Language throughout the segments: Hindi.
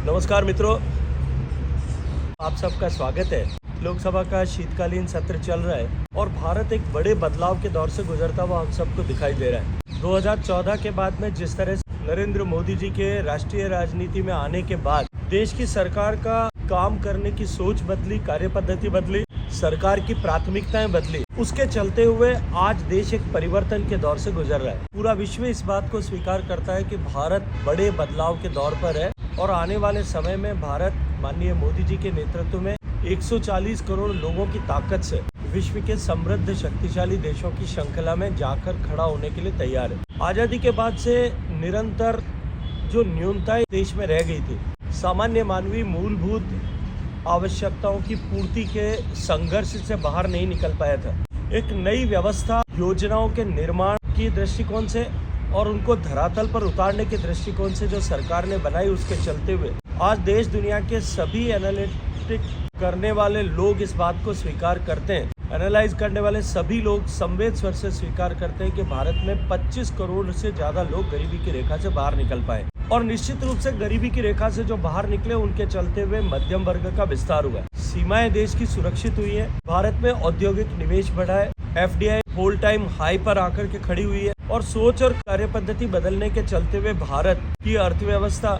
नमस्कार मित्रों, आप सबका स्वागत है। लोकसभा का शीतकालीन सत्र चल रहा है और भारत एक बड़े बदलाव के दौर से गुजरता हुआ हम सबको दिखाई दे रहा है। 2014 के बाद में जिस तरह से नरेंद्र मोदी जी के राष्ट्रीय राजनीति में आने के बाद देश की सरकार का काम करने की सोच बदली, कार्य पद्धति बदली, सरकार की प्राथमिकताएं बदली। उसके चलते हुए आज देश एक परिवर्तन के दौर से गुजर रहा है। पूरा विश्व इस बात को स्वीकार करता है कि भारत बड़े बदलाव के दौर पर है और आने वाले समय में भारत माननीय मोदी जी के नेतृत्व में 140 करोड़ लोगों की ताकत से विश्व के समृद्ध शक्तिशाली देशों की श्रृंखला में जाकर खड़ा होने के लिए तैयार है। आजादी के बाद से निरंतर जो न्यूनताएं देश में रह गई थी, सामान्य मानवीय मूलभूत आवश्यकताओं की पूर्ति के संघर्ष से बाहर नहीं निकल पाया था। एक नई व्यवस्था, योजनाओं के निर्माण की दृष्टिकोण से और उनको धरातल पर उतारने के दृष्टिकोण से जो सरकार ने बनाई, उसके चलते हुए आज देश दुनिया के सभी एनालिटिक करने वाले लोग इस बात को स्वीकार करते हैं, एनालाइज करने वाले सभी लोग संवेद स्वर से स्वीकार करते हैं कि भारत में 25 करोड़ से ज्यादा लोग गरीबी की रेखा से बाहर निकल पाए और निश्चित रूप से गरीबी की रेखा से जो बाहर निकले उनके चलते हुए मध्यम वर्ग का विस्तार हुआ है। सीमाएं देश की सुरक्षित हुई है। भारत में औद्योगिक निवेश बढ़ा है। FDI ऑल टाइम हाई पर आकर के खड़ी हुई है और सोच और कार्य पद्धति बदलने के चलते हुए भारत की अर्थव्यवस्था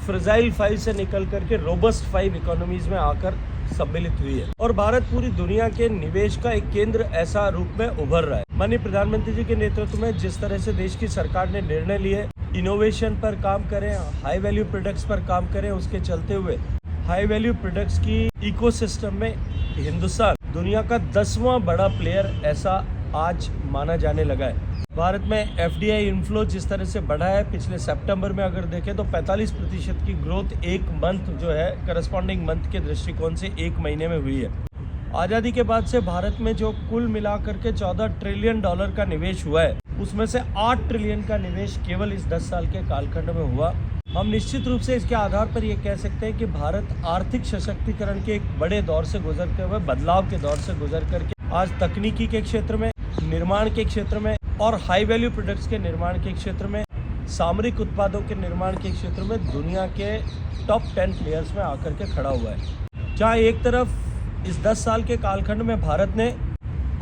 फ्रेजाइल 5 से निकल करके रोबस्ट 5 इकोनॉमीज में आकर सम्मिलित हुई है और भारत पूरी दुनिया के निवेश का एक केंद्र ऐसा रूप में उभर रहा है। माननीय प्रधानमंत्री जी के नेतृत्व में जिस तरह से देश की सरकार ने निर्णय लिए, इनोवेशन पर काम करें, हाई वैल्यू प्रोडक्ट्स पर काम करें, उसके चलते हुए हाई वैल्यू प्रोडक्ट्स की इकोसिस्टम में हिंदुस्तान दुनिया का 10वां बड़ा प्लेयर ऐसा आज माना जाने लगा है। भारत में FDI इनफ्लो जिस तरह से बढ़ा है, पिछले सितंबर में अगर देखें तो 45% की ग्रोथ एक मंथ जो है करस्पॉन्डिंग मंथ के दृष्टिकोण से एक महीने में हुई है। आज़ादी के बाद से भारत में जो कुल मिलाकर के $14 ट्रिलियन का निवेश हुआ है, उसमें से 8 ट्रिलियन का निवेश केवल इस 10 साल के कालखंड में हुआ। हम निश्चित रूप से इसके आधार पर ये कह सकते हैं कि भारत आर्थिक सशक्तिकरण के एक बड़े दौर से गुजरते हुए बदलाव के दौर से गुजर करके आज तकनीकी के क्षेत्र में, निर्माण के क्षेत्र में और हाई वैल्यू प्रोडक्ट्स के निर्माण के क्षेत्र में, सामरिक उत्पादों के निर्माण के क्षेत्र में दुनिया के टॉप 10 प्लेयर्स में आकर के खड़ा हुआ है। जहाँ एक तरफ इस 10 साल के कालखंड में भारत ने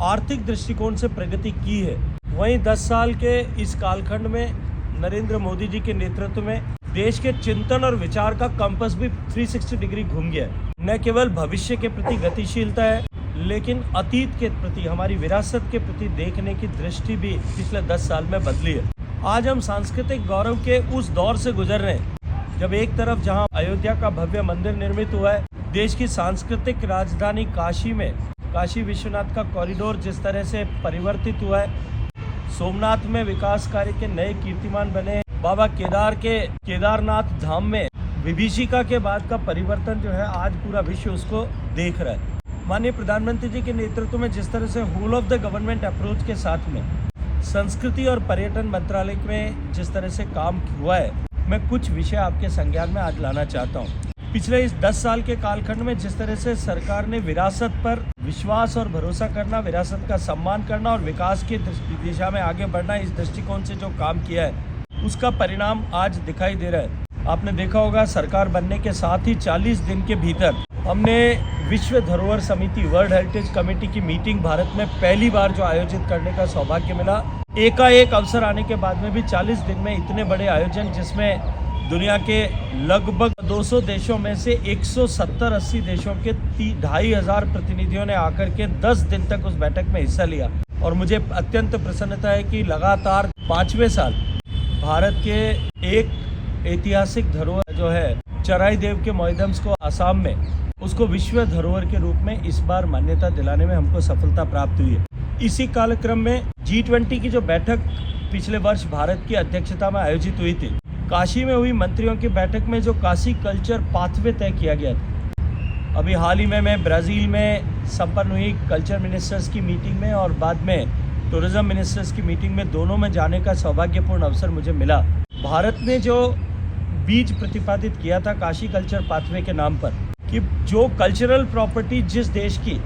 आर्थिक दृष्टिकोण से प्रगति की है, वहीं 10 साल के इस कालखंड में नरेंद्र मोदी जी के नेतृत्व में देश के चिंतन और विचार का कंपास भी 360 डिग्री घूम गया है। न केवल भविष्य के प्रति गतिशीलता है, लेकिन अतीत के प्रति, हमारी विरासत के प्रति देखने की दृष्टि भी पिछले 10 साल में बदली है। आज हम सांस्कृतिक गौरव के उस दौर से गुजर रहे हैं जब एक तरफ जहां अयोध्या का भव्य मंदिर निर्मित हुआ है, देश की सांस्कृतिक राजधानी काशी में काशी विश्वनाथ का कॉरिडोर जिस तरह से परिवर्तित हुआ है, सोमनाथ में विकास कार्य के नए कीर्तिमान बने, बाबा केदारनाथ धाम में विभीषिका के बाद का परिवर्तन जो है आज पूरा विश्व उसको देख रहा है। माननीय प्रधानमंत्री जी के नेतृत्व में जिस तरह से whole of the government approach के साथ में संस्कृति और पर्यटन मंत्रालय में जिस तरह से काम हुआ है, मैं कुछ विषय आपके संज्ञान में आज लाना चाहता हूँ। पिछले इस 10 साल के कालखंड में जिस तरह से सरकार ने विरासत पर विश्वास और भरोसा करना, विरासत का सम्मान करना और विकास की दिशा में आगे बढ़ना, इस दृष्टिकोण से जो काम किया है उसका परिणाम आज दिखाई दे रहा है। आपने देखा होगा सरकार बनने के साथ ही 40 दिन के भीतर हमने विश्व धरोहर समिति, वर्ल्ड हेरिटेज कमेटी की मीटिंग भारत में पहली बार जो आयोजित करने का सौभाग्य मिला। एकाएक अवसर आने के बाद में भी 40 दिन में इतने बड़े आयोजन, जिसमें दुनिया के लगभग 200 देशों में से 170-80 देशों के 2500 प्रतिनिधियों ने आकर के 10 दिन तक उस बैठक में हिस्सा लिया और मुझे अत्यंत प्रसन्नता है कि लगातार 5वें साल भारत के एक ऐतिहासिक धरोहर जो है चराई देव के मोइदम्स को असम में, उसको विश्व धरोहर के रूप में इस बार मान्यता दिलाने में हमको सफलता प्राप्त हुई है। इसी कार्यक्रम में G20 की जो बैठक पिछले वर्ष भारत की अध्यक्षता में आयोजित हुई थी, काशी में हुई मंत्रियों की बैठक में जो काशी कल्चर पाथवे तय किया गया था। अभी हाल ही में मैं ब्राज़ील में संपन्न हुई कल्चर मिनिस्टर्स की मीटिंग में और बाद में टूरिज्म मिनिस्टर्स की मीटिंग में, दोनों में जाने का सौभाग्यपूर्ण अवसर मुझे मिला। भारत ने जो बीज प्रतिपादित किया था काशी कल्चर पाथवे के नाम पर, कि जो कल्चरल प्रॉपर्टी जिस देश की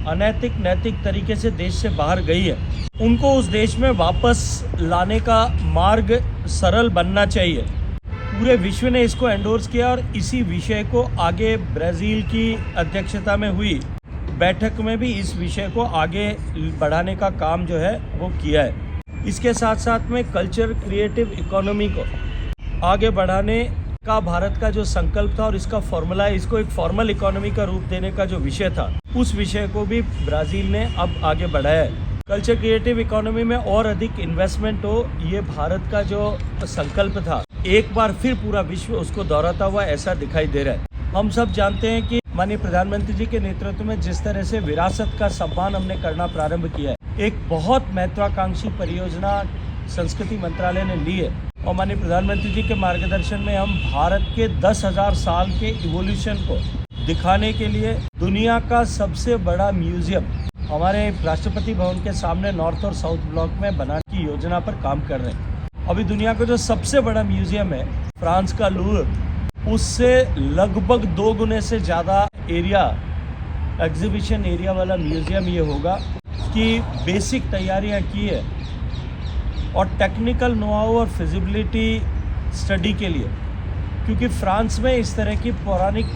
अनैतिक नैतिक तरीके से देश से बाहर गई है, उनको उस देश में वापस लाने का मार्ग सरल बनना चाहिए। पूरे विश्व ने इसको एंडोर्स किया और इसी विषय को आगे ब्राज़ील की अध्यक्षता में हुई बैठक में भी इस विषय को आगे बढ़ाने का काम जो है वो किया है। इसके साथ साथ में कल्चर क्रिएटिव इकोनॉमी को आगे बढ़ाने का भारत का जो संकल्प था और इसका फॉर्मूला है, इसको एक फॉर्मल इकोनॉमी का रूप देने का जो विषय था, उस विषय को भी ब्राज़ील ने अब आगे बढ़ाया है। कल्चर क्रिएटिव इकोनॉमी में और अधिक इन्वेस्टमेंट हो, ये भारत का जो संकल्प था, एक बार फिर पूरा विश्व उसको दोहराता हुआ ऐसा दिखाई दे रहा है। हम सब जानते हैं कि माननीय प्रधानमंत्री जी के नेतृत्व में जिस तरह से विरासत का सम्मान हमने करना प्रारंभ किया है, एक बहुत महत्वाकांक्षी परियोजना संस्कृति मंत्रालय ने ली है और माननीय प्रधानमंत्री जी के मार्गदर्शन में हम भारत के 10,000 साल के इवोल्यूशन को दिखाने के लिए दुनिया का सबसे बड़ा म्यूजियम हमारे राष्ट्रपति भवन के सामने नॉर्थ और साउथ ब्लॉक में बनाने की योजना पर काम कर रहे हैं। अभी दुनिया का जो सबसे बड़ा म्यूजियम है फ्रांस का लूव्र, उससे लगभग 2 गुने से ज़्यादा एरिया, एग्जीबिशन एरिया वाला म्यूजियम ये होगा कि बेसिक तैयारियां की है और टेक्निकल नोहाउ और फिजिबिलिटी स्टडी के लिए, क्योंकि फ्रांस में इस तरह की पौराणिक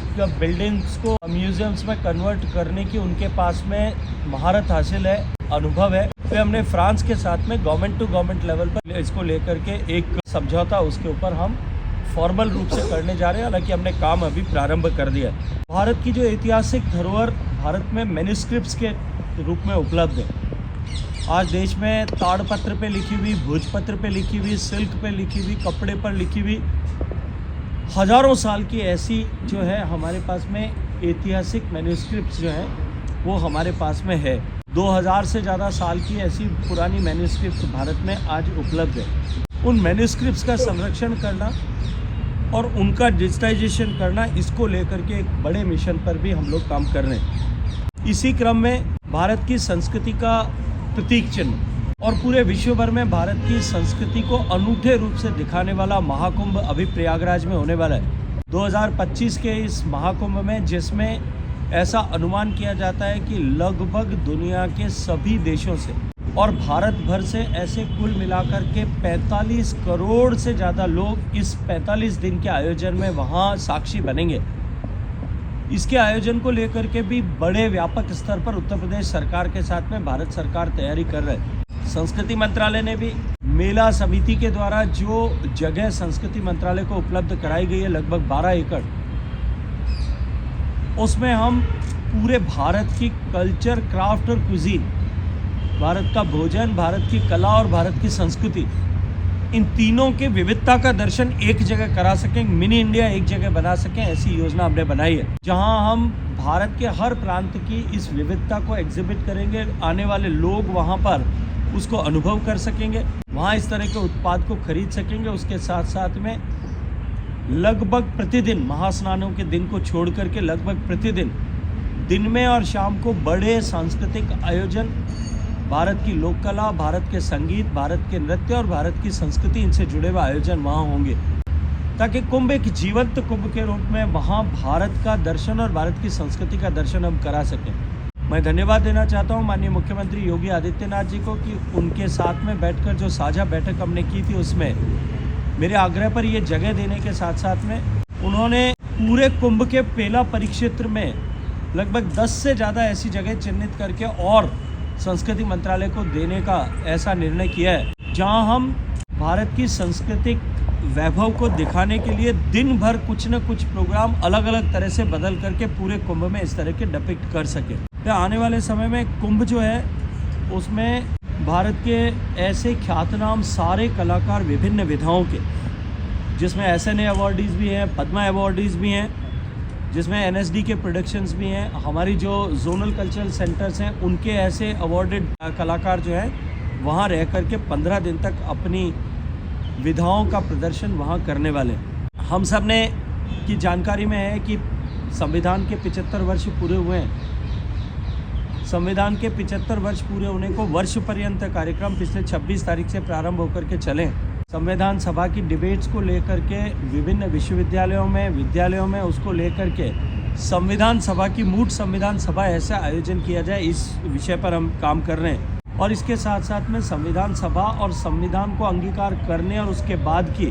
बिल्डिंग्स को म्यूजियम्स में कन्वर्ट करने की उनके पास में महारत हासिल है, अनुभव है। तो हमने फ्रांस के साथ में गवर्नमेंट टू गवर्नमेंट लेवल पर इसको लेकर के एक समझौता उसके ऊपर हम फॉर्मल रूप से करने जा रहे हैं। हालांकि हमने काम अभी प्रारंभ कर दिया है। भारत की जो ऐतिहासिक धरोहर भारत में मैन्युस्क्रिप्ट्स के रूप में उपलब्ध है। आज देश में ताड़पत्र पे लिखी हुई, भोजपत्र पे लिखी हुई, सिल्क पे लिखी हुई, कपड़े पर लिखी हुई हज़ारों साल की ऐसी जो है हमारे पास में ऐतिहासिक मैन्युस्क्रिप्ट्स जो हैं वो हमारे पास में है। 2000 से ज़्यादा साल की ऐसी पुरानी मैन्युस्क्रिप्ट्स भारत में आज उपलब्ध है। उन मैन्युस्क्रिप्ट्स का संरक्षण करना और उनका डिजिटाइजेशन करना, इसको लेकर के एक बड़े मिशन पर भी हम लोग काम कर रहे हैं। इसी क्रम में भारत की संस्कृति का प्रतीक चिन्ह और पूरे विश्व भर में भारत की संस्कृति को अनूठे रूप से दिखाने वाला महाकुंभ अभी प्रयागराज में होने वाला है 2025 के इस महाकुंभ में, जिसमें ऐसा अनुमान किया जाता है कि लगभग दुनिया के सभी देशों से और भारत भर से ऐसे कुल मिलाकर के 45 करोड़ से ज़्यादा लोग इस 45 दिन के आयोजन में वहाँ साक्षी बनेंगे। इसके आयोजन को लेकर के भी बड़े व्यापक स्तर पर उत्तर प्रदेश सरकार के साथ में भारत सरकार तैयारी कर रहे है। संस्कृति मंत्रालय ने भी मेला समिति के द्वारा जो जगह संस्कृति मंत्रालय को उपलब्ध कराई गई है लगभग 12 एकड़, उसमें हम पूरे भारत की कल्चर, क्राफ्ट और क्विजीन, भारत का भोजन, भारत की कला और भारत की संस्कृति, इन तीनों के विविधता का दर्शन एक जगह करा सकें, मिनी इंडिया एक जगह बना सकें, ऐसी योजना हमने बनाई है, जहां हम भारत के हर प्रांत की इस विविधता को एग्जिबिट करेंगे। आने वाले लोग वहां पर उसको अनुभव कर सकेंगे, वहां इस तरह के उत्पाद को खरीद सकेंगे। उसके साथ साथ में लगभग प्रतिदिन, महास्नानों के दिन को छोड़ करके लगभग प्रतिदिन दिन में और शाम को बड़े सांस्कृतिक आयोजन, भारत की लोक कला, भारत के संगीत, भारत के नृत्य और भारत की संस्कृति, इनसे जुड़े हुए आयोजन वहाँ होंगे, ताकि कुंभ एक जीवंत कुंभ के रूप में वहाँ भारत का दर्शन और भारत की संस्कृति का दर्शन हम करा सकें। मैं धन्यवाद देना चाहता हूँ माननीय मुख्यमंत्री योगी आदित्यनाथ जी को कि उनके साथ में बैठकर जो साझा बैठक हमने की थी, उसमें मेरे आग्रह पर ये जगह देने के साथ साथ में उन्होंने पूरे कुंभ के पेला परिक्षेत्र में लगभग 10 से ज़्यादा ऐसी जगह चिन्हित करके और संस्कृति मंत्रालय को देने का ऐसा निर्णय किया है, जहां हम भारत की सांस्कृतिक वैभव को दिखाने के लिए दिन भर कुछ न कुछ प्रोग्राम अलग अलग तरह से बदल करके पूरे कुंभ में इस तरह के डिपिक्ट कर सके। तो आने वाले समय में कुंभ जो है उसमें भारत के ऐसे ख्यातनाम सारे कलाकार विभिन्न विधाओं के, जिसमें SNA अवार्डीज़ भी हैं, पद्मा अवार्डीज़ भी हैं, जिसमें NSD के प्रोडक्शंस भी हैं, हमारी जो जोनल कल्चरल सेंटर्स हैं उनके ऐसे अवार्डेड कलाकार जो हैं वहाँ रह कर के 15 दिन तक अपनी विधाओं का प्रदर्शन वहाँ करने वाले हैं। हम सब ने की जानकारी में है कि संविधान के 75 वर्ष पूरे हुए हैं। संविधान के 75 वर्ष पूरे होने को वर्ष पर्यंत कार्यक्रम पिछले 26 तारीख से प्रारंभ होकर के चले। संविधान सभा की डिबेट्स को लेकर के विभिन्न विश्वविद्यालयों में, विद्यालयों में उसको लेकर के संविधान सभा की मूट संविधान सभा ऐसा आयोजन किया जाए, इस विषय पर हम काम कर रहे हैं। और इसके साथ साथ में संविधान सभा और संविधान को अंगीकार करने और उसके बाद की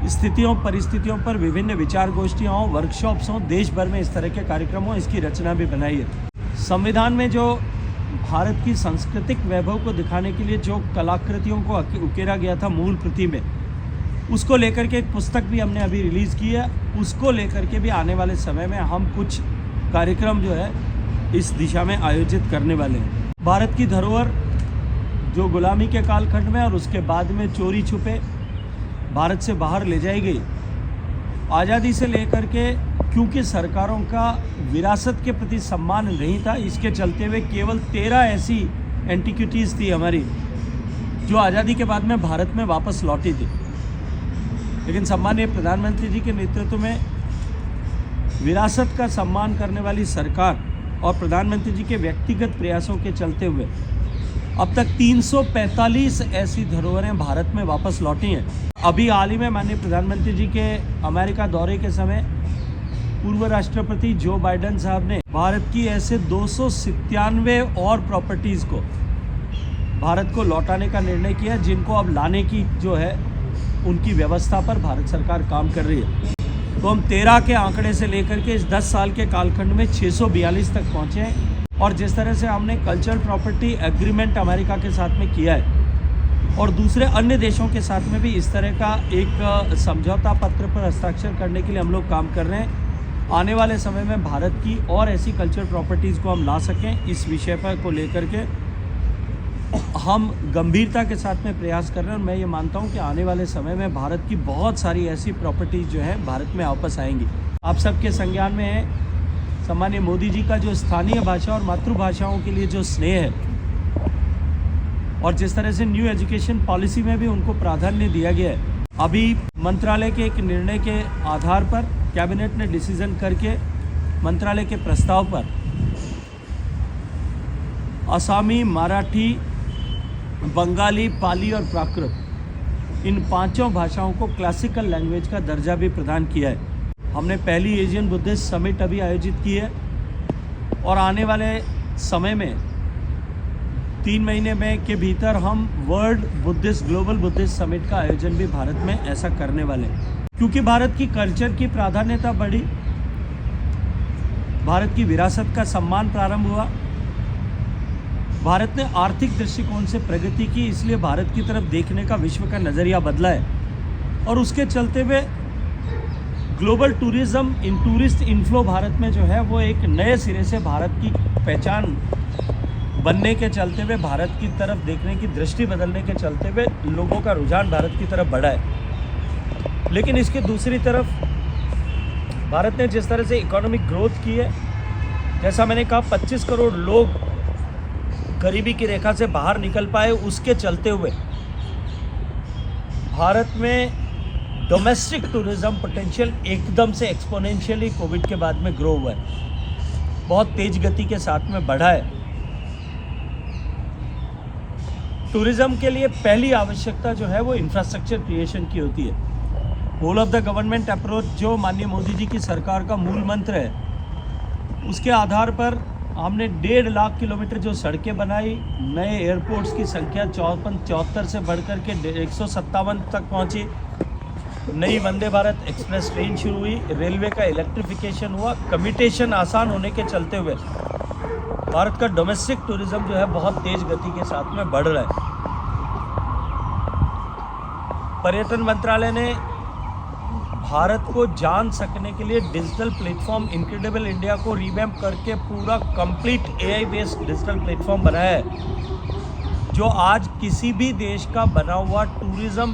स्थितियों परिस्थितियों पर विभिन्न विचार गोष्ठियाँ हों, वर्कशॉप्स हों, देश भर में इस तरह के कार्यक्रम हों, इसकी रचना भी बनाई है। संविधान में जो भारत की सांस्कृतिक वैभव को दिखाने के लिए जो कलाकृतियों को उकेरा गया था मूल प्रति में, उसको लेकर के एक पुस्तक भी हमने अभी रिलीज़ की है। उसको लेकर के भी आने वाले समय में हम कुछ कार्यक्रम जो है इस दिशा में आयोजित करने वाले हैं। भारत की धरोहर जो गुलामी के कालखंड में और उसके बाद में चोरी छुपे भारत से बाहर ले जाई गई, आज़ादी से लेकर के क्योंकि सरकारों का विरासत के प्रति सम्मान नहीं था, इसके चलते हुए केवल 13 ऐसी एंटिक्विटीज़ थी हमारी जो आज़ादी के बाद में भारत में वापस लौटी थी। लेकिन सम्मानीय प्रधानमंत्री जी के नेतृत्व में विरासत का सम्मान करने वाली सरकार और प्रधानमंत्री जी के व्यक्तिगत प्रयासों के चलते हुए अब तक 345 ऐसी धरोहरें भारत में वापस लौटी हैं। अभी हाल ही में माननीय प्रधानमंत्री जी के अमेरिका दौरे के समय पूर्व राष्ट्रपति जो बाइडेन साहब ने भारत की ऐसे 297 और प्रॉपर्टीज़ को भारत को लौटाने का निर्णय किया, जिनको अब लाने की जो है उनकी व्यवस्था पर भारत सरकार काम कर रही है। तो हम 13 के आंकड़े से लेकर के इस 10 साल के कालखंड में 642 तक पहुँचे हैं। और जिस तरह से हमने कल्चरल प्रॉपर्टी एग्रीमेंट अमेरिका के साथ में किया है और दूसरे अन्य देशों के साथ में भी इस तरह का एक समझौता पत्र पर हस्ताक्षर करने के लिए हम लोग काम कर रहे हैं। आने वाले समय में भारत की और ऐसी कल्चरल प्रॉपर्टीज़ को हम ला सकें, इस विषय पर को लेकर के हम गंभीरता के साथ में प्रयास कर रहे हैं। और मैं ये मानता हूँ कि आने वाले समय में भारत की बहुत सारी ऐसी प्रॉपर्टीज़ जो है भारत में वापस आएंगी। आप सबके संज्ञान में है सम्मानीय मोदी जी का जो स्थानीय भाषा और मातृभाषाओं के लिए जो स्नेह है और जिस तरह से न्यू एजुकेशन पॉलिसी में भी उनको प्राधान्य दिया गया है। अभी मंत्रालय के एक निर्णय के आधार पर कैबिनेट ने डिसीजन करके मंत्रालय के प्रस्ताव पर असामी, मराठी, बंगाली, पाली और प्राकृत इन 5 भाषाओं को क्लासिकल लैंग्वेज का दर्जा भी प्रदान किया है। हमने पहली एशियन बुद्धिस्ट समिट अभी आयोजित की है और आने वाले समय में 3 महीने में के भीतर हम world Buddhist global Buddhist summit का आयोजन भी भारत में ऐसा करने वाले हैं। क्योंकि भारत की कल्चर की प्राधान्यता बढ़ी, भारत की विरासत का सम्मान प्रारंभ हुआ, भारत ने आर्थिक दृष्टिकोण से प्रगति की, इसलिए भारत की तरफ देखने का विश्व का नज़रिया बदला है। और उसके चलते हुए ग्लोबल टूरिज़्म इन टूरिस्ट इनफ्लो भारत में जो है वो एक नए सिरे से भारत की पहचान बनने के चलते हुए, भारत की तरफ देखने की दृष्टि बदलने के चलते हुए लोगों का रुझान भारत की तरफ बढ़ा है। लेकिन इसके दूसरी तरफ भारत ने जिस तरह से इकोनॉमिक ग्रोथ की है, जैसा मैंने कहा 25 करोड़ लोग गरीबी की रेखा से बाहर निकल पाए, उसके चलते हुए भारत में डोमेस्टिक टूरिज़्म पोटेंशियल एकदम से एक्सपोनेंशियली कोविड के बाद में ग्रो हुआ है, बहुत तेज गति के साथ में बढ़ा है। टूरिज़्म के लिए पहली आवश्यकता जो है वो इंफ्रास्ट्रक्चर क्रिएशन की होती है। Whole of the government approach जो माननीय मोदी जी की सरकार का मूल मंत्र है, उसके आधार पर हमने 1.5 लाख किलोमीटर जो सड़कें बनाई, नए एयरपोर्ट्स की संख्या 74 से बढ़कर के 157 तक पहुंची, नई वंदे भारत एक्सप्रेस ट्रेन शुरू हुई, रेलवे का इलेक्ट्रिफिकेशन हुआ, कम्यूटेशन आसान होने के चलते हुए भारत का डोमेस्टिक टूरिज़्म जो है बहुत तेज़ गति के साथ में बढ़ रहा है। पर्यटन मंत्रालय ने भारत को जान सकने के लिए डिजिटल प्लेटफॉर्म इनक्रेडिबल इंडिया को रिवैम्प करके पूरा complete AI based digital platform बनाया है, जो आज किसी भी देश का बना हुआ टूरिज़्म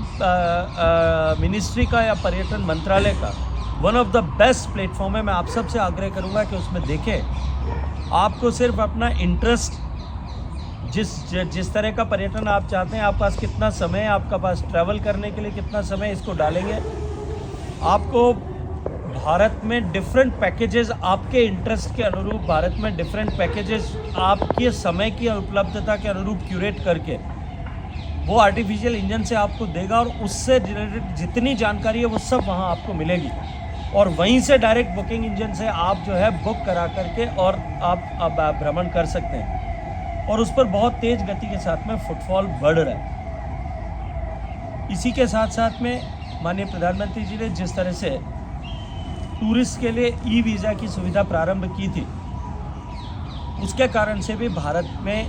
मिनिस्ट्री का या पर्यटन मंत्रालय का one of the best platform है। मैं आप सबसे आग्रह करूंगा कि उसमें देखें। आपको सिर्फ अपना इंटरेस्ट, जिस तरह का पर्यटन आप चाहते हैं, आपके पास कितना समय है, आपका पास ट्रैवल करने के लिए कितना समय, इसको डालेंगे। आपको भारत में डिफरेंट पैकेजेस आपके इंटरेस्ट के अनुरूप, भारत में डिफरेंट पैकेजेस आपके समय की उपलब्धता के अनुरूप क्यूरेट करके वो आर्टिफिशियल इंजन से आपको देगा और उससे रिलेटेड जितनी जानकारी है वो सब वहाँ आपको मिलेगी और वहीं से डायरेक्ट बुकिंग इंजन से आप जो है बुक करा करके और आप भ्रमण कर सकते हैं और उस पर बहुत तेज़ गति के साथ में फुटफॉल बढ़ रहा है। इसी के साथ साथ में माननीय प्रधानमंत्री जी ने जिस तरह से टूरिस्ट के लिए ई वीज़ा की सुविधा प्रारंभ की थी, उसके कारण से भी भारत में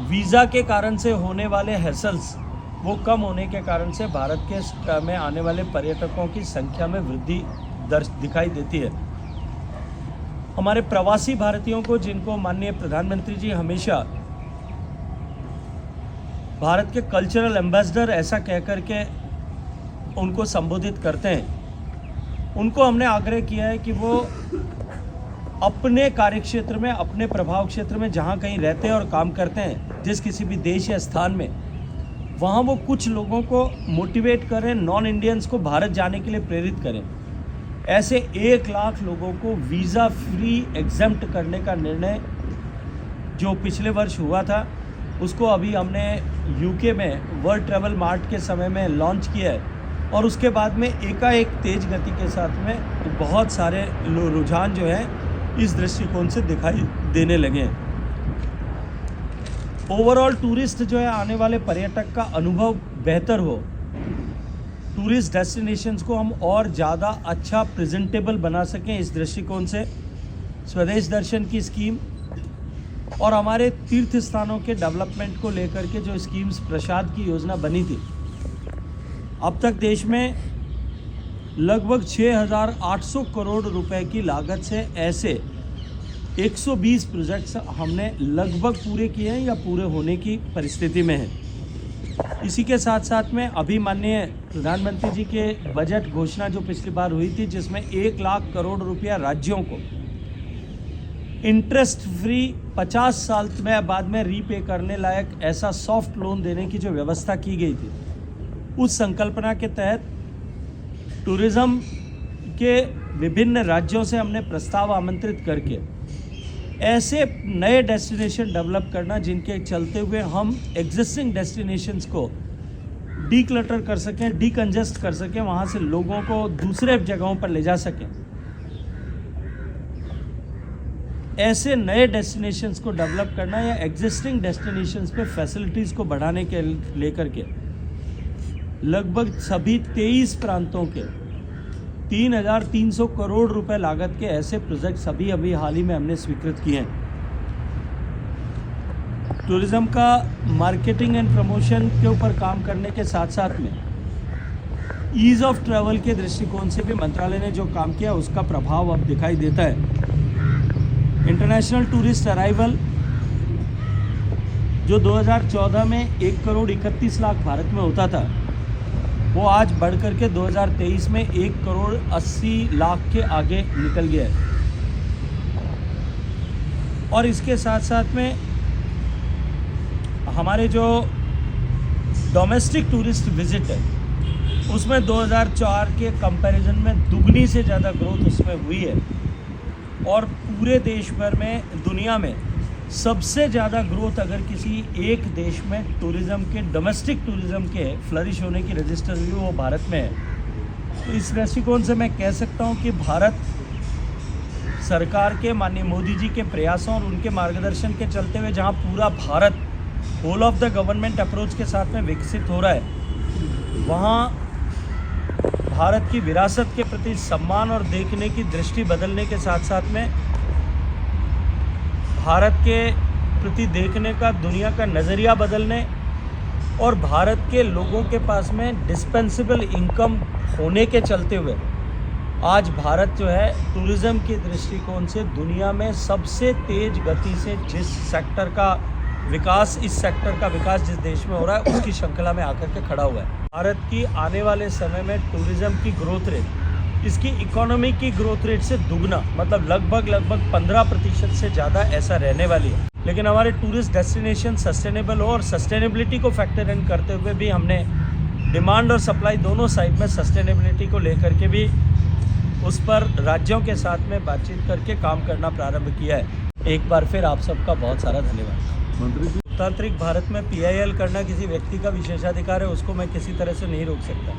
वीज़ा के कारण से होने वाले हैसल्स वो कम होने के कारण से भारत के में आने वाले पर्यटकों की संख्या में वृद्धि दर्ज दिखाई देती है। हमारे प्रवासी भारतीयों को, जिनको माननीय प्रधानमंत्री जी हमेशा भारत के कल्चरल एम्बेसडर ऐसा कह कर के उनको संबोधित करते हैं, उनको हमने आग्रह किया है कि वो अपने कार्यक्षेत्र में, अपने प्रभाव क्षेत्र में जहाँ कहीं रहते हैं और काम करते हैं, जिस किसी भी देश या स्थान में, वहाँ वो कुछ लोगों को मोटिवेट करें, नॉन इंडियंस को भारत जाने के लिए प्रेरित करें। ऐसे 1 लाख लोगों को वीज़ा फ्री एग्जेम्प्ट करने का निर्णय जो पिछले वर्ष हुआ था, उसको अभी हमने यूके में वर्ल्ड ट्रैवल मार्ट के समय में लॉन्च किया है, और उसके बाद में एकाएक तेज गति के साथ में बहुत सारे रुझान जो है इस दृष्टिकोण से दिखाई देने लगे हैं। ओवरऑल टूरिस्ट जो है, आने वाले पर्यटक का अनुभव बेहतर हो, टूरिस्ट डेस्टिनेशंस को हम और ज़्यादा अच्छा प्रेजेंटेबल बना सकें, इस दृष्टिकोण से स्वदेश दर्शन की स्कीम और हमारे तीर्थ स्थानों के डेवलपमेंट को लेकर के जो स्कीम्स प्रसाद की योजना बनी थी, अब तक देश में लगभग 6,800 करोड़ रुपए की लागत से ऐसे 120 प्रोजेक्ट्स हमने लगभग पूरे किए हैं या पूरे होने की परिस्थिति में हैं। इसी के साथ साथ में अभी माननीय प्रधानमंत्री जी के बजट घोषणा जो पिछली बार हुई थी, जिसमें 1 लाख करोड़ रुपया राज्यों को इंटरेस्ट फ्री 50 साल में बाद में रीपे करने लायक ऐसा सॉफ्ट लोन देने की जो व्यवस्था की गई थी, उस संकल्पना के तहत टूरिज़्म के विभिन्न राज्यों से हमने प्रस्ताव आमंत्रित करके ऐसे नए डेस्टिनेशन डेवलप करना, जिनके चलते हुए हम एग्जिस्टिंग डेस्टिनेशंस को डीक्लटर कर सकें, डीकंजेस्ट कर सकें, वहाँ से लोगों को दूसरे जगहों पर ले जा सकें। ऐसे नए डेस्टिनेशंस को डेवलप करना या एग्जिस्टिंग डेस्टिनेशंस पे फैसिलिटीज़ को बढ़ाने के लेकर के लगभग सभी 23 प्रांतों के 3,300 करोड़ रुपए लागत के ऐसे प्रोजेक्ट्स अभी हाल ही में हमने स्वीकृत किए हैं। टूरिज़्म का मार्केटिंग एंड प्रमोशन के ऊपर काम करने के साथ साथ में ईज़ ऑफ ट्रैवल के दृष्टिकोण से भी मंत्रालय ने जो काम किया, उसका प्रभाव अब दिखाई देता है। इंटरनेशनल टूरिस्ट अराइवल जो 2014 में 1 करोड़ 31 लाख भारत में होता था, वो आज बढ़ करके 2023 में 1 करोड़ 80 लाख के आगे निकल गया है। और इसके साथ साथ में हमारे जो डोमेस्टिक टूरिस्ट विजिट है, उसमें 2004 के कंपैरिजन में दुगनी से ज़्यादा ग्रोथ उसमें हुई है। और पूरे देश भर में, दुनिया में सबसे ज़्यादा ग्रोथ अगर किसी एक देश में टूरिज़्म के, डोमेस्टिक टूरिज़्म के फ्लरिश होने की रजिस्टर हुई, वो भारत में है। तो इस दृष्टिकोण से मैं कह सकता हूँ कि भारत सरकार के, माननीय मोदी जी के प्रयासों और उनके मार्गदर्शन के चलते हुए, जहाँ पूरा Bharat whole of the government approach के साथ में विकसित हो रहा है, वहाँ भारत की विरासत के प्रति सम्मान और देखने की दृष्टि बदलने के साथ साथ में भारत के प्रति देखने का, दुनिया का नज़रिया बदलने और भारत के लोगों के पास में डिस्पेंसेबल इनकम होने के चलते हुए आज भारत जो है टूरिज़्म के दृष्टिकोण से दुनिया में सबसे तेज़ गति से जिस सेक्टर का विकास, इस सेक्टर का विकास जिस देश में हो रहा है, उसकी श्रृंखला में आकर के खड़ा हुआ है। भारत की आने वाले समय में टूरिज़्म की ग्रोथ रेट, इसकी इकोनॉमी की ग्रोथ रेट से दुगना, मतलब लगभग 15% से ज़्यादा ऐसा रहने वाली है। लेकिन हमारे टूरिस्ट डेस्टिनेशन सस्टेनेबल हो, और सस्टेनेबिलिटी को फैक्टर इन करते हुए भी हमने डिमांड और सप्लाई दोनों साइड में सस्टेनेबिलिटी को लेकर के भी उस पर राज्यों के साथ में बातचीत करके काम करना प्रारंभ किया है। एक बार फिर आप सबका बहुत सारा धन्यवाद। मंत्री जी, लोकतांत्रिक भारत में PIL करना किसी व्यक्ति का विशेषाधिकार है, उसको मैं किसी तरह से नहीं रोक सकता,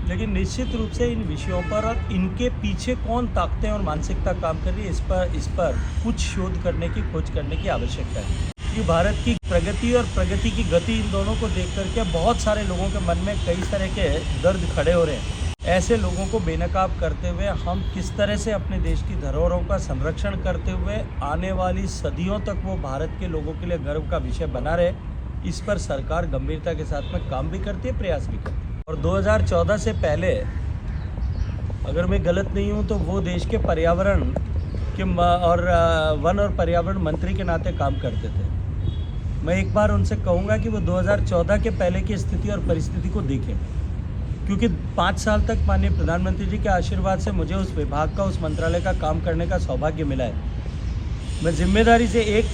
लेकिन निश्चित रूप से इन विषयों पर और इनके पीछे कौन ताकतें और मानसिकता काम कर रही है, इस पर कुछ शोध करने की, खोज करने की आवश्यकता है। कि भारत की प्रगति और प्रगति की गति, इन दोनों को देख करके बहुत सारे लोगों के मन में कई तरह के दर्द खड़े हो रहे हैं। ऐसे लोगों को बेनकाब करते हुए हम किस तरह से अपने देश की धरोहरों का संरक्षण करते हुए आने वाली सदियों तक वो भारत के लोगों के लिए गर्व का विषय बना रहे, इस पर सरकार गंभीरता के साथ में काम भी करती है, प्रयास भी करती है। और 2014 से पहले, अगर मैं गलत नहीं हूँ, तो वो देश के पर्यावरण के और वन और पर्यावरण मंत्री के नाते काम करते थे। मैं एक बार उनसे कहूँगा कि वो 2014 के पहले की स्थिति और परिस्थिति को देखें, क्योंकि 5 साल तक माननीय प्रधानमंत्री जी के आशीर्वाद से मुझे उस विभाग का, उस मंत्रालय का काम करने का सौभाग्य मिला है। मैं जिम्मेदारी से एक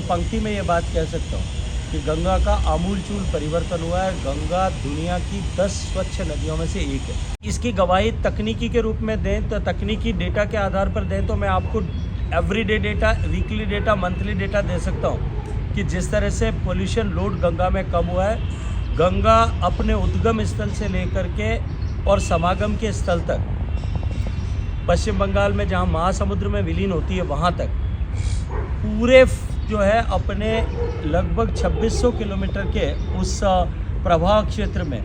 पंक्ति में ये बात कह सकता हूँ कि गंगा का आमूलचूल परिवर्तन हुआ है। गंगा दुनिया की 10 स्वच्छ नदियों में से एक है। इसकी गवाही तकनीकी के रूप में दें तो, तकनीकी डेटा के आधार पर दें तो मैं आपको everyday data, weekly data, monthly data दे सकता हूँ कि जिस तरह से पोल्यूशन लोड गंगा में कम हुआ है। गंगा अपने उद्गम स्थल से लेकर के और समागम के स्थल तक, पश्चिम बंगाल में जहाँ महासमुद्र में विलीन होती है वहाँ तक, पूरे जो है अपने लगभग 2600 किलोमीटर के उस प्रवाह क्षेत्र में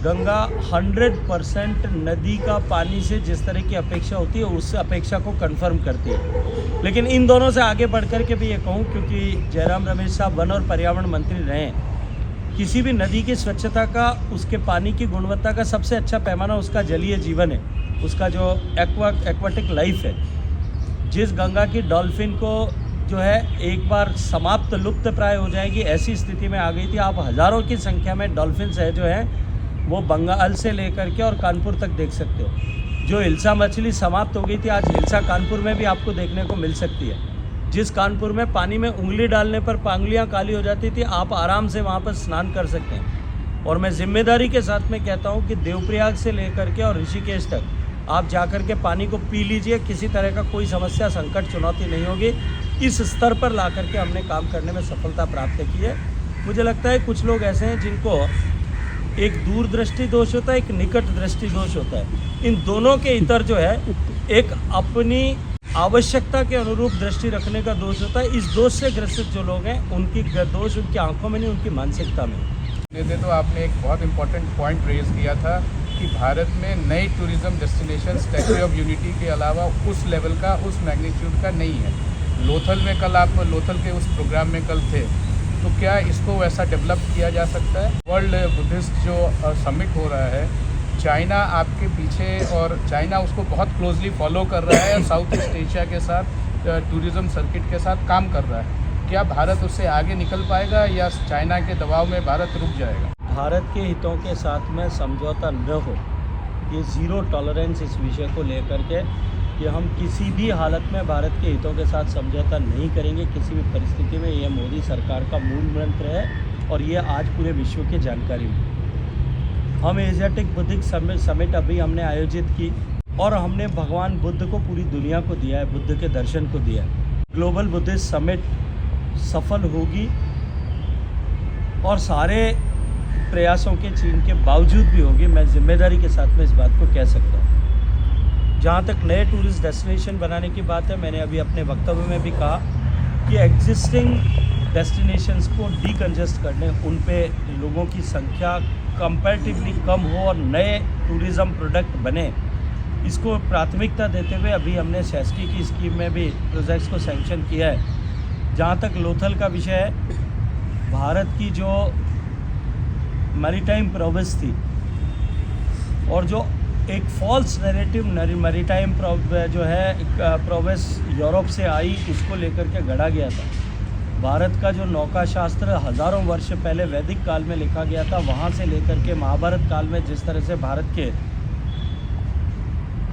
गंगा 100% नदी का पानी से जिस तरह की अपेक्षा होती है उस अपेक्षा को कंफर्म करती है। लेकिन इन दोनों से आगे बढ़ कर के भी ये कहूँ, क्योंकि जयराम रमेश साहब वन और पर्यावरण मंत्री रहे हैं, किसी भी नदी की स्वच्छता का, उसके पानी की गुणवत्ता का सबसे अच्छा पैमाना उसका जलीय जीवन है, उसका जो एक्वाटिक लाइफ है। जिस गंगा की डॉल्फिन को जो है एक बार समाप्त, लुप्त प्राय हो जाएगी, ऐसी स्थिति में आ गई थी। आप हज़ारों की संख्या में डॉल्फिन्स है जो है वो बंगाल से लेकर के और कानपुर तक देख सकते हो। जो हिल्सा मछली समाप्त हो गई थी, आज हिल्सा कानपुर में भी आपको देखने को मिल सकती है। जिस कानपुर में पानी में उंगली डालने पर पांगलियाँ काली हो जाती थी, आप आराम से वहाँ पर स्नान कर सकते हैं। और मैं जिम्मेदारी के साथ में कहता हूँ कि देवप्रयाग से लेकर के और ऋषिकेश तक आप जाकर के पानी को पी लीजिए, किसी तरह का कोई समस्या, संकट, चुनौती नहीं होगी। इस स्तर पर ला करके हमने काम करने में सफलता प्राप्त की है। मुझे लगता है कुछ लोग ऐसे हैं जिनको एक दूरदृष्टि दोष होता है, एक निकट दृष्टि दोष होता है। इन दोनों के इतर जो है एक अपनी आवश्यकता के अनुरूप दृष्टि रखने का दोष होता है। इस दोष से ग्रसित जो लोग हैं उनकी दोष उनकी आंखों में नहीं, उनकी मानसिकता में। तो आपने एक बहुत इम्पोर्टेंट पॉइंट रेज किया था कि भारत में नई tourism destination statue of unity के अलावा उस लेवल का, उस मैग्नीट्यूड का नहीं है। लोथल में कल आप लोथल के उस प्रोग्राम में कल थे, तो क्या इसको वैसा डेवलप किया जा सकता है? वर्ल्ड बुद्धिस्ट जो समिट हो रहा है, चाइना आपके पीछे, और चाइना उसको बहुत क्लोजली फॉलो कर रहा है, साउथ ईस्ट एशिया के साथ टूरिज़्म सर्किट के साथ काम कर रहा है। क्या भारत उससे आगे निकल पाएगा या चाइना के दबाव में भारत रुक जाएगा? भारत के हितों के साथ में समझौता न हो, ये ज़ीरो टॉलरेंस इस विषय को लेकर के कि हम किसी भी हालत में भारत के हितों के साथ समझौता नहीं करेंगे किसी भी परिस्थिति में। ये मोदी सरकार का मूल मंत्र है और ये आज पूरे विश्व की जानकारी में। हम एशियाटिक बुद्धिक समिट अभी हमने आयोजित की और हमने भगवान बुद्ध को पूरी दुनिया को दिया है, बुद्ध के दर्शन को दिया है। ग्लोबल बुद्धिस्ट समिट सफल होगी और सारे प्रयासों के चीन के बावजूद भी होगी। मैं जिम्मेदारी के साथ में इस बात को कह सकता हूँ। जहाँ तक नए टूरिस्ट डेस्टिनेशन बनाने की बात है, मैंने अभी अपने वक्तव्य में भी कहा कि एग्जिस्टिंग डेस्टिनेशंस को डीकंजेस्ट करने, उन पे लोगों की संख्या कंपैरेटिवली कम हो और नए टूरिज़्म प्रोडक्ट बने, इसको प्राथमिकता देते हुए अभी हमने सेस्की की स्कीम में भी प्रोजेक्ट्स को सैंक्शन किया है। जहाँ तक लोथल का विषय है, भारत की जो मैरीटाइम प्रोविंस थी और जो एक फॉल्स नैरेटिव मैरीटाइम जो है प्रोविंस यूरोप से आई, उसको लेकर के गढ़ा गया था। भारत का जो नौका शास्त्र हज़ारों वर्ष पहले वैदिक काल में लिखा गया था, वहाँ से लेकर के महाभारत काल में जिस तरह से भारत के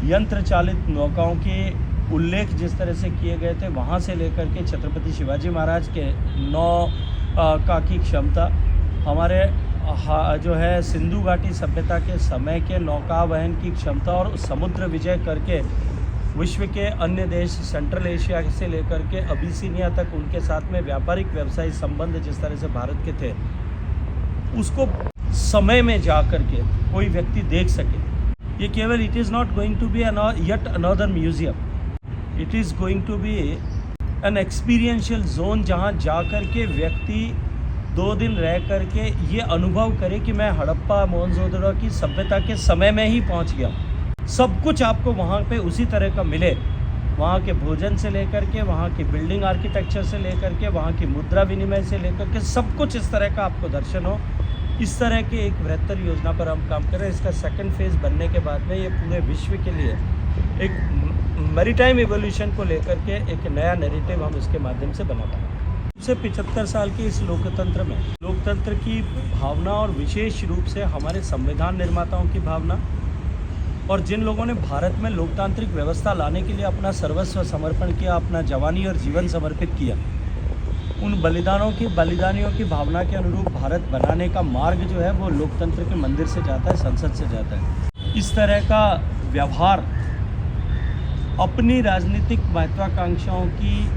यंत्र चालित नौकाओं के उल्लेख जिस तरह से किए गए थे, वहाँ से लेकर के छत्रपति शिवाजी महाराज के नौका की क्षमता, हमारे जो है सिंधु घाटी सभ्यता के समय के नौका वहन की क्षमता और समुद्र विजय करके विश्व के अन्य देश सेंट्रल एशिया से लेकर के अबिसिनिया तक उनके साथ में व्यापारिक व्यवसायिक संबंध जिस तरह से भारत के थे, उसको समय में जा कर के कोई व्यक्ति देख सके। ये केवल it is not going to be yet another museum, it is going to be an experiential zone, जहाँ जा कर के व्यक्ति 2 दिन रह कर के ये अनुभव करे कि मैं हड़प्पा मोहनजोदड़ो की सभ्यता के समय में ही पहुँच गया। सब कुछ आपको वहाँ पे उसी तरह का मिले, वहाँ के भोजन से लेकर के, वहाँ की बिल्डिंग आर्किटेक्चर से लेकर के, वहाँ की मुद्रा विनिमय से लेकर के, सब कुछ इस तरह का आपको दर्शन हो। इस तरह के एक बृहत्तर योजना पर हम काम कर रहे हैं। इसका सेकंड फेज़ बनने के बाद में ये पूरे विश्व के लिए एक मैरीटाइम एवोल्यूशन को लेकर के एक नया नैरेटिव हम इसके माध्यम से बना पाए। से 75 साल के इस लोकतंत्र में लोकतंत्र की भावना और विशेष रूप से हमारे संविधान निर्माताओं की भावना और जिन लोगों ने भारत में लोकतांत्रिक व्यवस्था लाने के लिए अपना सर्वस्व समर्पण किया, अपना जवानी और जीवन समर्पित किया, उन बलिदानियों की भावना के अनुरूप भारत बनाने का मार्ग जो है वो लोकतंत्र के मंदिर से जाता है, संसद से जाता है। इस तरह का व्यवहार अपनी राजनीतिक महत्वाकांक्षाओं की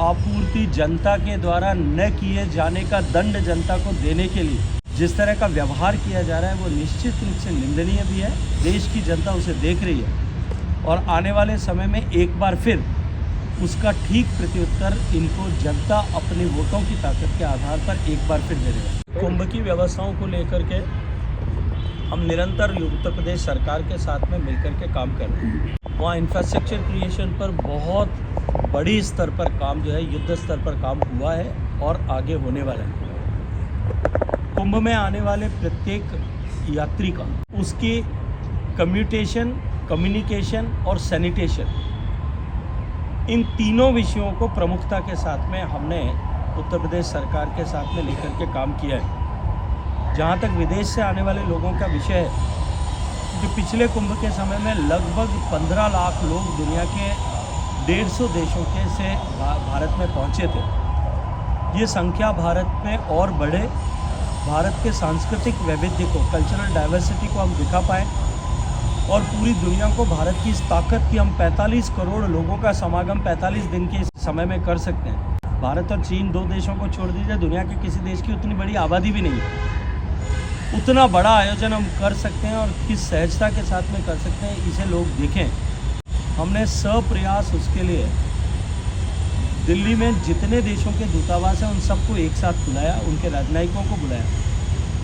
आपूर्ति जनता के द्वारा न किए जाने का दंड जनता को देने के लिए जिस तरह का व्यवहार किया जा रहा है वो निश्चित रूप से निंदनीय भी है। देश की जनता उसे देख रही है और आने वाले समय में एक बार फिर उसका ठीक प्रत्युत्तर इनको जनता अपने वोटों की ताकत के आधार पर एक बार फिर दे देगा। कुंभ की व्यवस्थाओं को लेकर के हम निरंतर उत्तर प्रदेश सरकार के साथ में मिलकर के काम कर रहे हैं। वहाँ इंफ्रास्ट्रक्चर क्रिएशन पर बहुत बड़ी स्तर पर काम जो है युद्ध स्तर पर काम हुआ है और आगे होने वाला है। कुंभ में आने वाले प्रत्येक यात्री का उसकी कम्यूटेशन, कम्युनिकेशन और सैनिटेशन, इन तीनों विषयों को प्रमुखता के साथ में हमने उत्तर प्रदेश सरकार के साथ में लेकर के काम किया है। जहाँ तक विदेश से आने वाले लोगों का विषय है, जो पिछले कुंभ के समय में लगभग 15 लाख लोग दुनिया के 150 देशों के से भारत में पहुँचे थे। ये संख्या भारत में और बढ़े, भारत के सांस्कृतिक वैविध्य को, कल्चरल डाइवर्सिटी को हम दिखा पाएँ और पूरी दुनिया को भारत की इस ताकत की हम 45 करोड़ लोगों का समागम 45 दिन के समय में कर सकते हैं। भारत और चीन 2 देशों को छोड़ दीजिए, दुनिया के किसी देश की उतनी बड़ी आबादी भी नहीं है। उतना बड़ा आयोजन हम कर सकते हैं और किस सहजता के साथ में कर सकते हैं, इसे लोग देखें। हमने सप्रयास उसके लिए दिल्ली में जितने देशों के दूतावास हैं उन सबको एक साथ बुलाया, उनके राजनयिकों को बुलाया।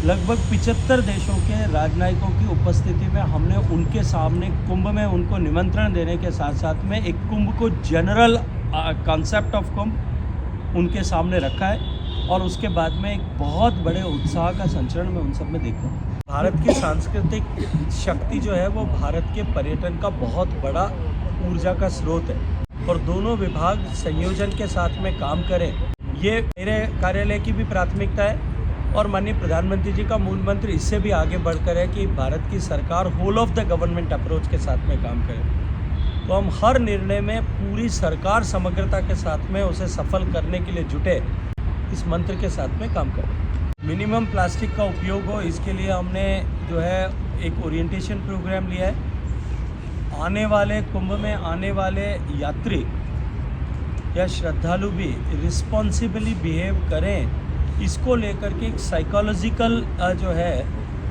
लगभग 75 देशों के राजनयिकों की उपस्थिति में हमने उनके सामने कुंभ में उनको निमंत्रण देने के साथ साथ में एक कुंभ को जनरल कॉन्सेप्ट ऑफ कुंभ उनके सामने रखा है और उसके बाद में एक बहुत बड़े उत्साह का संचरण मैं उन सब में देखा। भारत की सांस्कृतिक शक्ति जो है वो भारत के पर्यटन का बहुत बड़ा ऊर्जा का स्रोत है और दोनों विभाग संयोजन के साथ में काम करें, ये मेरे कार्यालय की भी प्राथमिकता है और माननीय प्रधानमंत्री जी का मूल मंत्र इससे भी आगे बढ़कर है कि भारत की सरकार whole of the government approach के साथ में काम करे। तो हम हर निर्णय में पूरी सरकार समग्रता के साथ में उसे सफल करने के लिए जुटे, इस मंत्र के साथ में काम करें। मिनिमम प्लास्टिक का उपयोग हो, इसके लिए हमने जो है एक ओरिएंटेशन प्रोग्राम लिया है। आने वाले कुंभ में आने वाले यात्री या श्रद्धालु भी रिस्पॉन्सिबली बिहेव करें, इसको लेकर के एक साइकोलॉजिकल जो है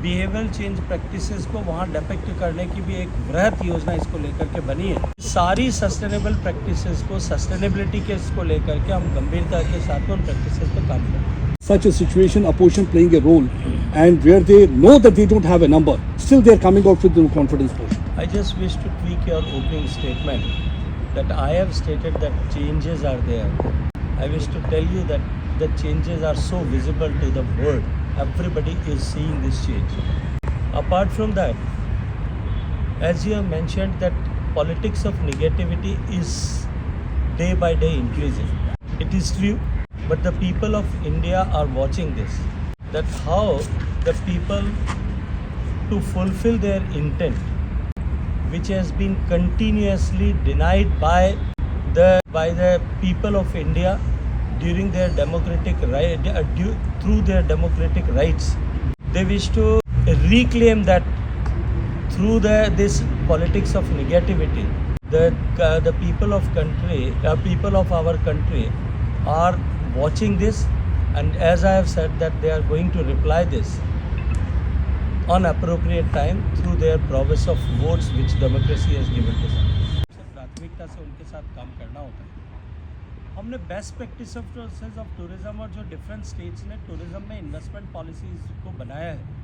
बिहेवियरल चेंज प्रैक्टिसेस को वहाँ डिपेक्ट करने की भी एक बृहत योजना इसको लेकर के बनी है। सारी सस्टेनेबल प्रैक्टिसेस को, सस्टेनेबिलिटी के इसको लेकर के हम गंभीरता के साथ उन प्रैक्टिसेस पे काम करें। Such a situation, opposition playing a role, and where they know that they don't have a number, still they are coming out with the confidence push. I just wish to tweak your opening statement that I have stated that changes are there. I wish to tell you that the changes are so visible to the world. Everybody is seeing this change. Apart from that, as you have mentioned that politics of negativity is day by day increasing. It is true, but the people of India are watching this. That how the people, to fulfill their intent, which has been continuously denied by the people of India during their democratic right, through their democratic rights, they wish to reclaim that through this politics of negativity. The people of our country are watching this, and as I have said that they are going to reply this on appropriate time through their prowess of votes which democracy has given to them. प्राथमिकता से उनके साथ काम करना होता है। हमने बेस्ट प्रैक्टिस ऑफ टूरिज़्म और जो डिफरेंट स्टेट्स ने टूरिज़्म में इन्वेस्टमेंट पॉलिसीज़ को बनाया है,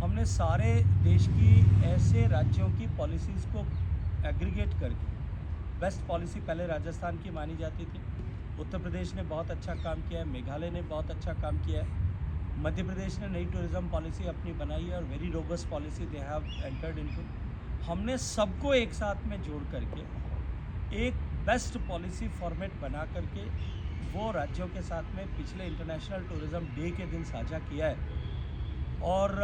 हमने सारे देश की ऐसे राज्यों की पॉलिसीज़ को एग्रीगेट करके बेस्ट पॉलिसी पहले राजस्थान की मानी जाती थी, उत्तर प्रदेश ने बहुत अच्छा काम किया है, मेघालय ने बहुत अच्छा काम किया है, मध्य प्रदेश ने नई टूरिज़्म पॉलिसी अपनी बनाई है और very robust policy they have entered into. हमने सबको एक साथ में जोड़ करके एक बेस्ट पॉलिसी फॉर्मेट बना करके वो राज्यों के साथ में पिछले इंटरनेशनल टूरिज़्म डे के दिन साझा किया है और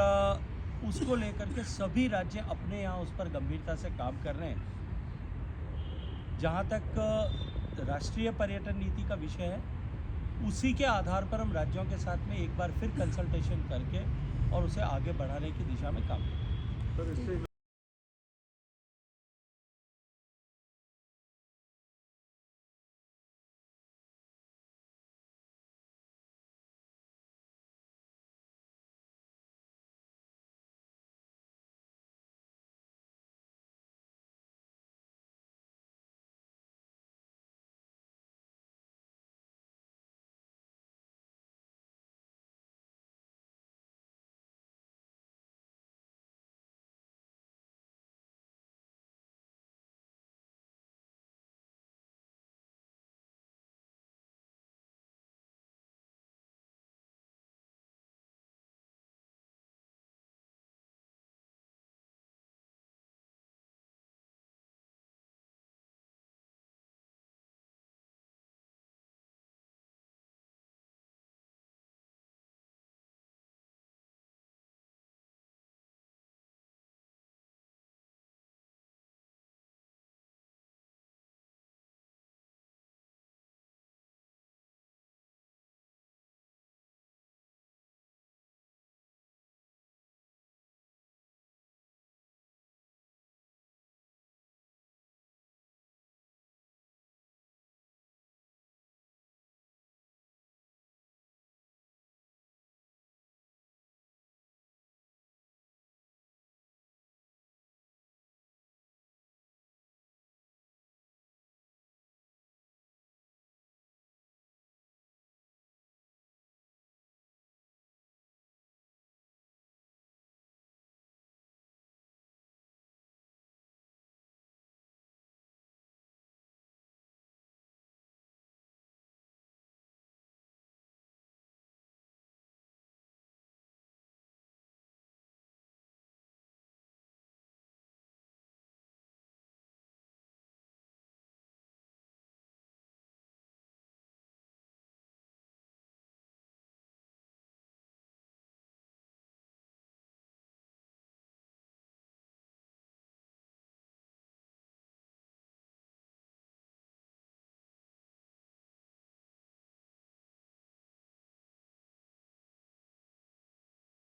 उसको लेकर के सभी राज्य अपने यहाँ उस पर गंभीरता से काम कर रहे हैं। जहाँ तक राष्ट्रीय पर्यटन नीति का विषय है, उसी के आधार पर हम राज्यों के साथ में एक बार फिर कंसल्टेशन करके और उसे आगे बढ़ाने की दिशा में काम करें।